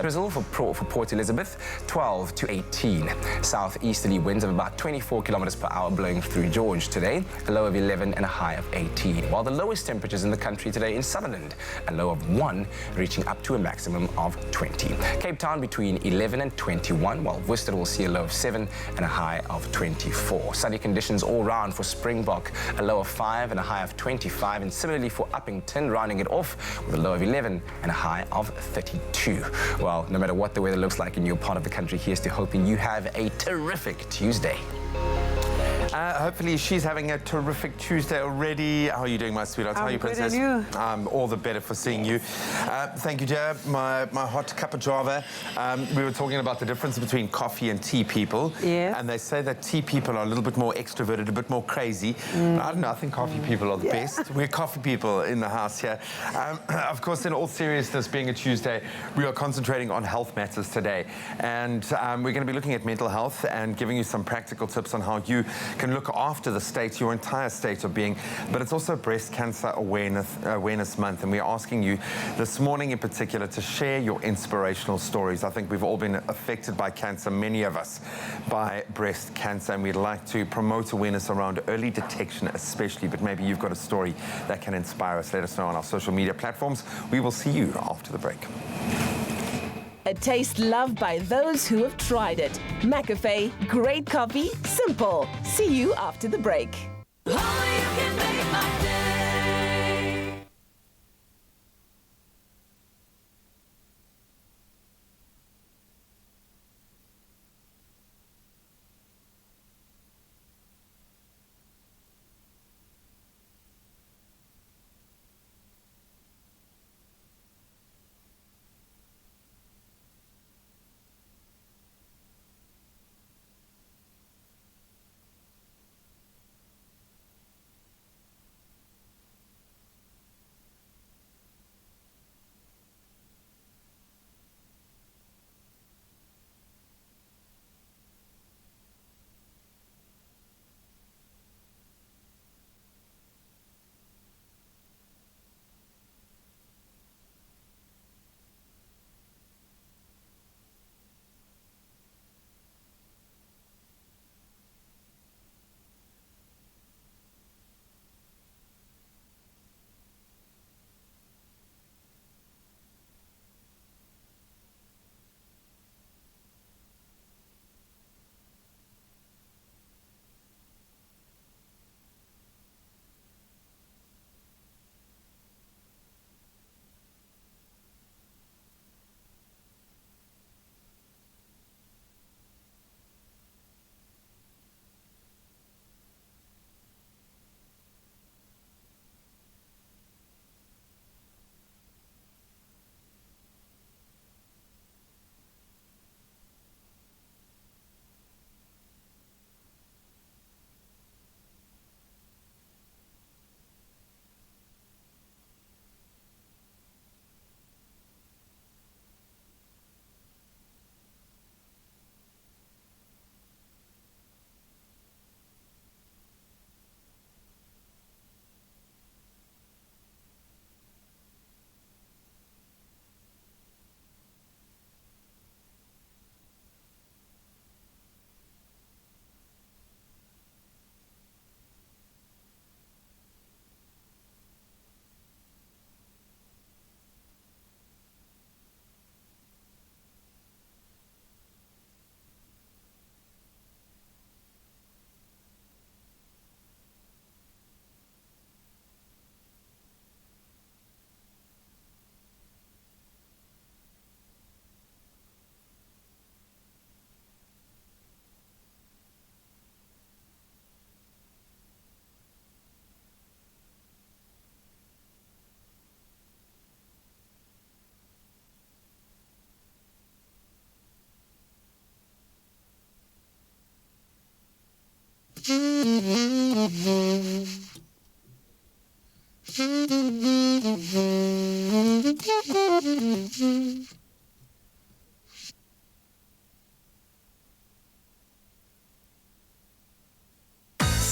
Drizzle for Port Elizabeth, 12 to 18. Southeasterly winds of about 24 kilometers per hour blowing through George today, a low of 11 and a high of 18. While the lowest temperatures in the country today in Sutherland, a low of 1, reaching up to a maximum of 20. Cape Town between 11 and 21, while Worcester will see a low of 7 and a high of 24. Sunny conditions all round for Springbok, a low of 5 and a high of 25. And similarly for Uppington, rounding it off with a low of 11 and a high of 32. Well, no matter what the weather looks like in your part of the country, here's to hoping you have a terrific Tuesday. Hopefully she's having a terrific Tuesday already. How are you doing, my sweetheart? How are you, Princess? You? All the better for seeing you. Thank you, dear. My hot cup of java. We were talking about the difference between coffee and tea people. Yes. And they say that tea people are a little bit more extroverted, a bit more crazy. But I don't know, I think coffee people are the best. We're coffee people in the house here. Of course, in all seriousness, being a Tuesday, we are concentrating on health matters today. And we're going to be looking at mental health and giving you some practical tips on how you can look after the state, your entire state of being. But it's also Breast Cancer Awareness Month, and we're asking you this morning in particular to share your inspirational stories. I think we've all been affected by cancer, many of us, by breast cancer, and we'd like to promote awareness around early detection especially, but maybe you've got a story that can inspire us. Let us know on our social media platforms. We will see you after the break. A taste loved by those who have tried it. McAfee, great coffee, simple. See you after the break.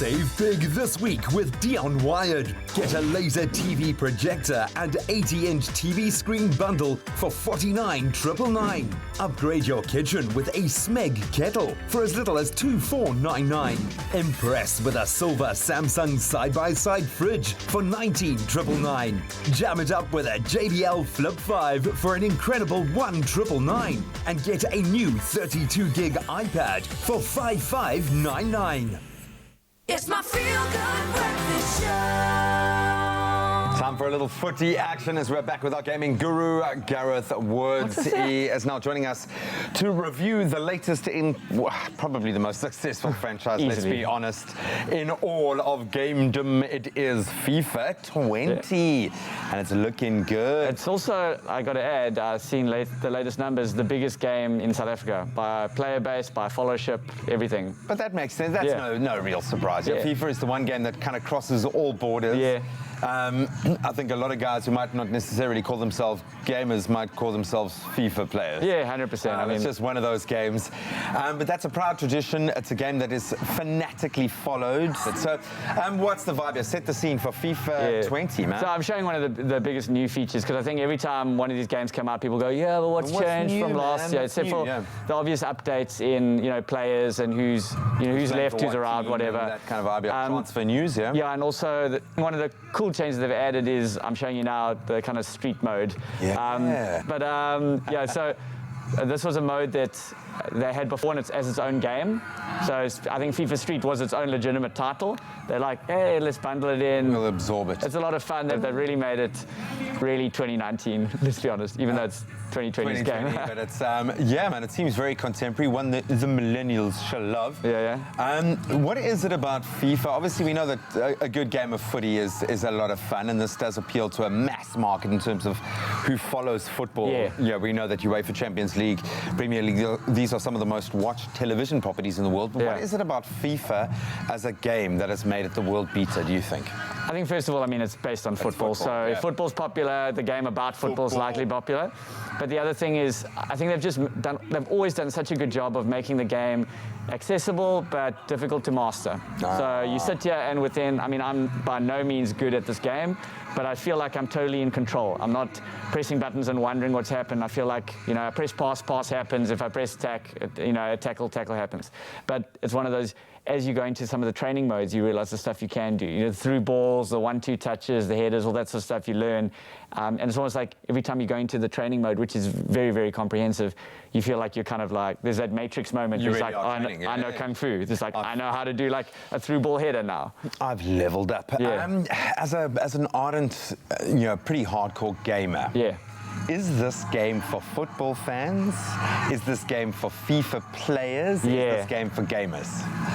Save big this week with Dion Wired. Get a laser TV projector and 80-inch TV screen bundle for $49,999. Upgrade your kitchen with a Smeg kettle for as little as $24,999. Impress with a silver Samsung side-by-side fridge for $19,999. Jam it up with a JBL Flip 5 for an incredible $1,999. And get a new 32-gig iPad for $55,999. It's my feel-good breakfast show. Time for a little footy action as we're back with our gaming guru, Gareth Woods. He is now joining us to review the latest in probably the most successful franchise, let's be honest, in all of gamedom. It is FIFA 20, and it's looking good. It's also, I got to add, seeing the latest numbers, the biggest game in South Africa by player base, by followership, everything. But that makes sense. That's no real surprise. FIFA is the one game that kind of crosses all borders. Yeah. I think a lot of guys who might not necessarily call themselves gamers might call themselves FIFA players. Yeah, 100%. I mean, it's just one of those games. But that's a proud tradition. It's a game that is fanatically followed. So what's the vibe here? Set the scene for FIFA 20, man. So I'm showing one of the biggest new features, because I think every time one of these games come out, people go, yeah, well, what's changed new, from last year? Except for the obvious updates in, players and who's left, who's around, whatever. That kind of vibe. Transfer news, yeah? Yeah, and also one of the cool changes they've added is, I'm showing you now, the kind of street mode. So this was a mode that they had before, and it's as its own game. So I think FIFA Street was its own legitimate title. They're like, hey, let's bundle it in. We'll absorb it. It's a lot of fun. They really made it really 2019, let's be honest, even though it's 2020's game. But it's, man, it seems very contemporary, one that the millennials shall love. What is it about FIFA? Obviously, we know that a good game of footy is a lot of fun, and this does appeal to a mass market in terms of who follows football. Yeah, we know that UEFA Champions League, Premier League, these are some of the most watched television properties in the world. But what is it about FIFA as a game that has made it the world beater, do you think? I think, first of all, I mean, it's based on football. So if football's popular, the game about football's likely popular. But the other thing is, I think they've always done such a good job of making the game accessible but difficult to master. So you sit here and I'm by no means good at this game, but I feel like I'm totally in control. I'm not pressing buttons and wondering what's happened. I feel like, I press pass happens. If I press tackle happens. But it's one of those, as you go into some of the training modes, you realize the stuff you can do. The through balls, the 1-2 touches, the headers, all that sort of stuff you learn. And it's almost like every time you go into the training mode, which is very, very comprehensive, you feel like you're kind of like, there's that Matrix moment. It's like, I know Kung Fu. It's like, I know how to do like a through ball header now. I've leveled up. As an ardent, pretty hardcore gamer. Is this game for football fans? Is this game for FIFA players? Is this game for gamers?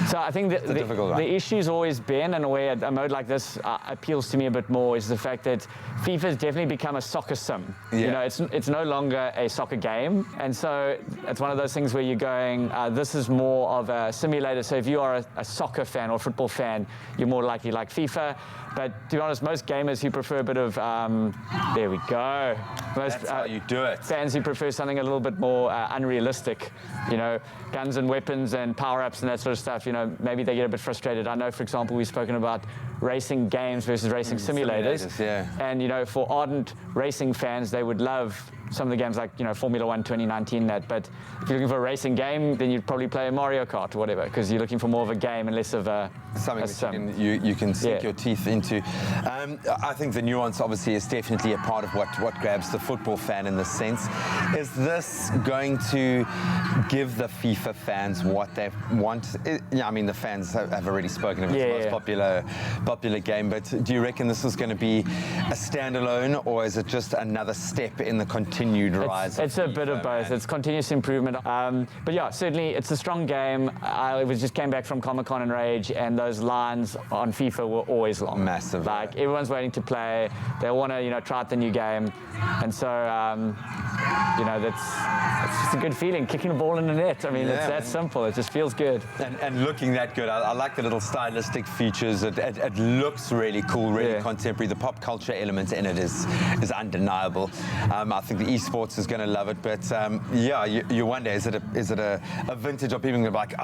So I think the issue's always been, and where a mode like this appeals to me a bit more, is the fact that FIFA's definitely become a soccer sim. It's no longer a soccer game, and so it's one of those things where you're going, this is more of a simulator. So if you are a soccer fan or football fan, you're more likely like FIFA. But to be honest, most gamers who prefer a bit of, there we go. That's how you do it. Fans who prefer something a little bit more unrealistic, guns and weapons and power-ups and that sort of stuff, maybe they get a bit frustrated. I know, for example, we've spoken about racing games versus racing simulators. And, for ardent racing fans, they would love some of the games like, Formula 1 2019, but if you're looking for a racing game, then you'd probably play a Mario Kart or whatever, because you're looking for more of a game and less of something that you can sink your teeth into. I think the nuance, obviously, is definitely a part of what grabs the football fan in this sense. Is this going to give the FIFA fans what they want? The fans have already spoken of its most popular game, but do you reckon this is going to be a standalone, or is it just another step in the continued rise? It's a bit of both. It's continuous improvement. But yeah, certainly it's a strong game. I just came back from Comic-Con and Rage, and those lines on FIFA were always long. Massive. Like, everyone's waiting to play. They want to, try out the new game. And so, it's just a good feeling, kicking a ball in the net. I mean, it's that simple. It just feels good. And looking that good. I like the little stylistic features. It looks really cool, really contemporary. The pop culture element in it is undeniable. I think esports is going to love it. But yeah, you wonder, is it a vintage of people going to be like,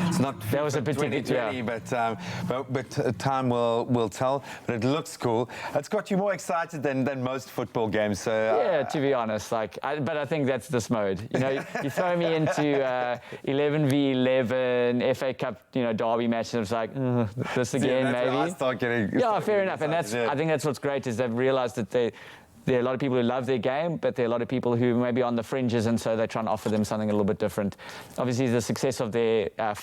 it's not That was a bit 2020, but time will tell. But it looks cool. It's got you more excited than most football games. So yeah, to be honest, but I think that's this mode. You know, you throw me into 11v11 FA Cup, derby match, and it's like this again, maybe. I start getting. Yeah, fair enough. And I think that's what's great is they've realised that there are a lot of people who love their game, but there are a lot of people who may be on the fringes, and so they're trying to offer them something a little bit different. Obviously, the success of their their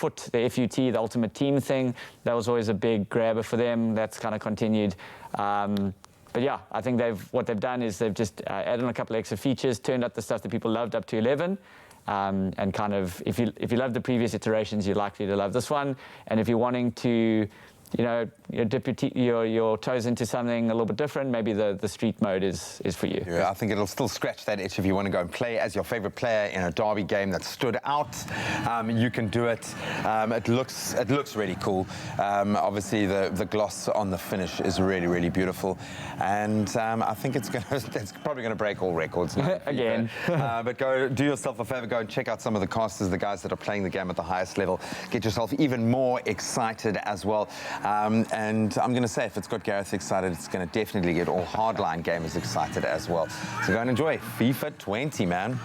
FUT, the Ultimate Team thing, that was always a big grabber for them. That's kind of continued. But yeah, I think what they've done is they've just added on a couple of extra features, turned up the stuff that people loved up to 11. And kind of, if you love the previous iterations, you're likely to love this one. And if you're wanting to, dip your toes into something a little bit different, maybe the street mode is for you. Yeah, I think it'll still scratch that itch if you want to go and play as your favorite player in a derby game that stood out. You can do it. It looks really cool. Obviously, the gloss on the finish is really, really beautiful, and I think it's probably going to break all records now. Again. But go do yourself a favor. Go and check out some of the casters, the guys that are playing the game at the highest level. Get yourself even more excited as well. And I'm going to say, if it's got Gareth excited, it's going to definitely get all hardline gamers excited as well. So go and enjoy FIFA 20, man.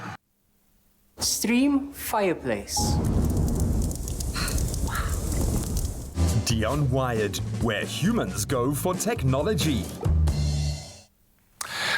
Stream Fireplace. Dion Wired, where humans go for technology.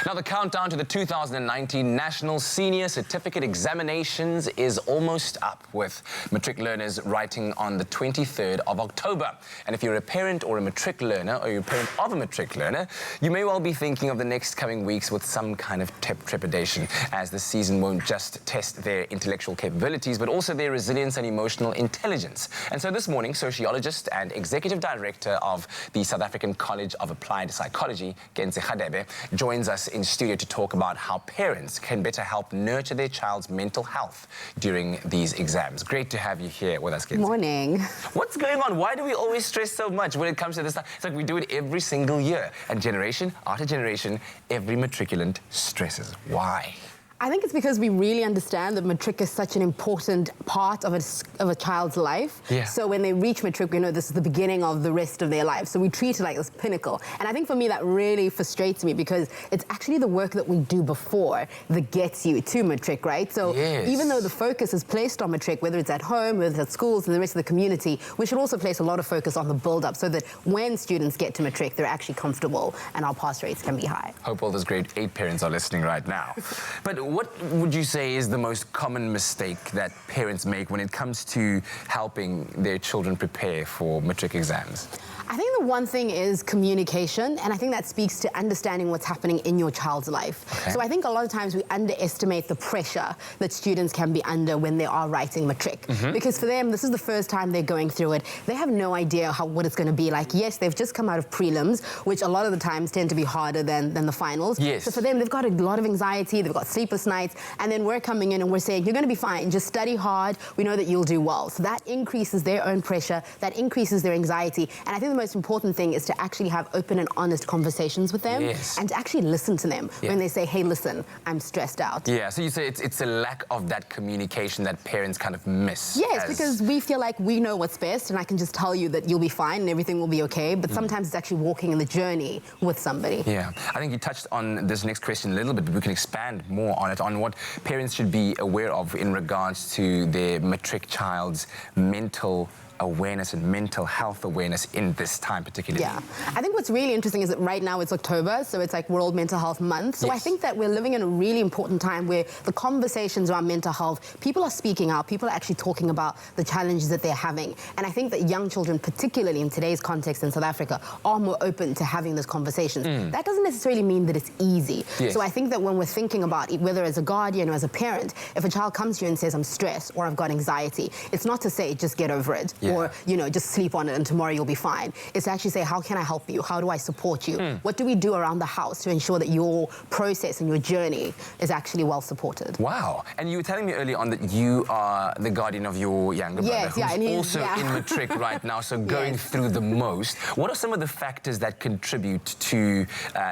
Now, the countdown to the 2019 National Senior Certificate Examinations is almost up, with matric learners writing on the 23rd of October. And if you're a parent or a matric learner, or you're a parent of a matric learner, you may well be thinking of the next coming weeks with some kind of trepidation, as the season won't just test their intellectual capabilities, but also their resilience and emotional intelligence. And so this morning, sociologist and executive director of the South African College of Applied Psychology, Gense Khadebe, joins us in studio to talk about how parents can better help nurture their child's mental health during these exams. Great to have you here with us, Gense. Morning. What's going on? Why do we always stress so much when it comes to this stuff? It's like we do it every single year, and generation after generation, every matriculant stresses. Why? I think it's because we really understand that matric is such an important part of a child's life. Yeah. So when they reach matric, we know this is the beginning of the rest of their life. So we treat it like this pinnacle. And I think for me, that really frustrates me, because it's actually the work that we do before that gets you to matric, right? So even though the focus is placed on matric, whether it's at home, whether it's at schools and the rest of the community, we should also place a lot of focus on the build-up, so that when students get to matric, they're actually comfortable and our pass rates can be high. Hope all those grade 8 parents are listening right now. But what would you say is the most common mistake that parents make when it comes to helping their children prepare for matric exams? I think the one thing is communication, and I think that speaks to understanding what's happening in your child's life. Okay. So I think a lot of times we underestimate the pressure that students can be under when they are writing matric. Because for them, this is the first time they're going through it. They have no idea what it's going to be like. Yes, they've just come out of prelims, which a lot of the times tend to be harder than the finals. Yes. So for them, they've got a lot of anxiety, they've got sleepless nights, and then we're coming in and we're saying, you're going to be fine, just study hard, we know that you'll do well. So that increases their own pressure, that increases their anxiety, and I think the most important thing is to actually have open and honest conversations with them, and to actually listen to them when they say, hey, listen, I'm stressed out. Yeah, so you say it's a lack of that communication that parents kind of miss. Yes, because we feel like we know what's best, and I can just tell you that you'll be fine and everything will be okay, but sometimes it's actually walking in the journey with somebody. Yeah, I think you touched on this next question a little bit, but we can expand more on it, on what parents should be aware of in regards to their matric child's mental awareness and mental health awareness in this time particularly. Yeah, I think what's really interesting is that right now it's October, so it's like World Mental Health Month. So I think that we're living in a really important time where the conversations around mental health, people are speaking out, people are actually talking about the challenges that they're having. And I think that young children, particularly in today's context in South Africa, are more open to having those conversations. That doesn't necessarily mean that it's easy. So I think that when we're thinking about it, whether as a guardian or as a parent, if a child comes to you and says, I'm stressed or I've got anxiety, it's not to say, just get over it. or, you know, just sleep on it and tomorrow you'll be fine. It's to actually say, how can I help you? How do I support you? What do we do around the house to ensure that your process and your journey is actually well supported? Wow. And you were telling me earlier on that you are the guardian of your younger brother, who's and he's also in matric right now, so going through the most. What are some of the factors that contribute to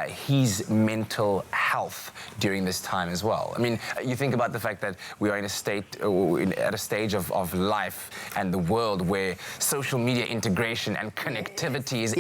his mental health during this time as well? I mean, you think about the fact that we are in a state, at a stage of life and the world where social media integration and connectivity is